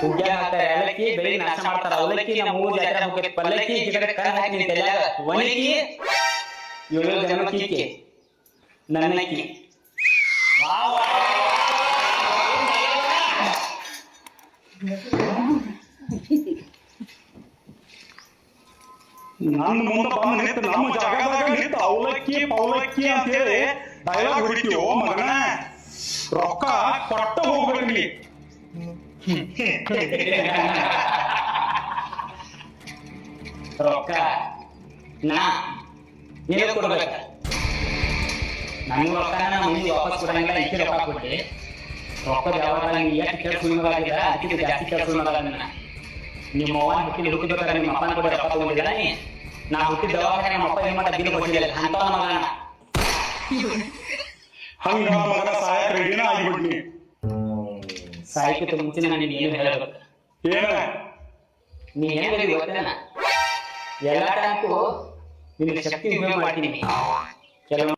ಹುಗ್ಗ್ಯಾಗ ಹಾಕ್ತಾರೆ ಏಲಕ್ಕಿ, ಬೆಳಿಗ್ಗೆ ನಾಷ್ಟ ಮಾಡ್ತಾರ ಅವಲಕ್ಕಿ, ನಮ್ಮ ಊರ್ ಜಾತ್ರೆ ಹೋಗೈತಿ ಪಲ್ಲಕ್ಕಿ, ಈ ಕಡೆ ಕಣ್ ಹಾಕಿ ನಿನ್ ತಲ್ಯಾಗ ಒಣಗಿ 7 ಜನಕ್ಕೆ ನನ್ನಕ್ಕಿ. ನನ್ನ ಮುಂದೆ ಬಂದು ನಿಂತು ನಮ್ಮ ಜಾಗದಾಗ ನಿಂತು ಅವಲಕ್ಕಿ ಪೌಲಕ್ಕಿ ಅಂತ ಹೇಳಿ ಡೈಲಾಗ್ ಹೊಡಿತೀವೋ ಮಗನ, ರೊಕ್ಕ ಕೊಟ್ಟ ಹೋಗ್ಬೇಕು ನೀ. ರೊಕ್ಕ ನಾ ನೀವೇ ಕೊಡ್ಬೇಕ. ನನಗೆ ರೊಕ್ಕನ ಮಂದಿ ವಾಪಸ್ ಕೊಡಂಗಿಲ್ಲ, ಇಕ್ಕಿ ರೊಕ್ಕ ಕೊಟ್ಟಿ ರೊಕ್ಕದ ಯಾವಾಗ ನೀವು ಎಷ್ಟು ಕೆಲಸ ಅದಕ್ಕಿಂತ ಜಾಸ್ತಿ ಕೆಲಸ ನಿಮ್ಮ ಅವ್ವನ ಹುಟ್ಟಿದ ಹುಟ್ಟಿಬೇಕಾದ್ರೆ ನಿಮ್ಮ ಅಪ್ಪನ ಕೂಡ ರೊಕ್ಕ ತಗೊಂಡಿಲ್ಲ. ನಾ ಹುಟ್ಟಿದ ದವಾಖಾನೆ ನಮ್ಮ ಅಪ್ಪ ಏನ್ ಮಾಡ ಬಿಲ್ ಕೊಟ್ಟಿಲ್ಲ ಅಂತ ಮಗನ. ಹಂಗ ಮಗನ ಸಾಯಕ್ ರೆಡಿನ ಆಗಿಬಿಡ್ನಿ. ಸಾಯಕ್ಕಿಂತ ಮುಂಚೆ ನಾನು ಏನು ಹೇಳಬೇಕು. ಏನ ನೀ ಹೆಂಗ ಗೊತ್ತೇನ, ಎಲ್ಲ ಟೈಮ್ಗೂ ನಿನ್ನ ಶಕ್ತಿ ಉಪಯೋಗ ಮಾಡ್ತೀನಿ. ಕೆಲವು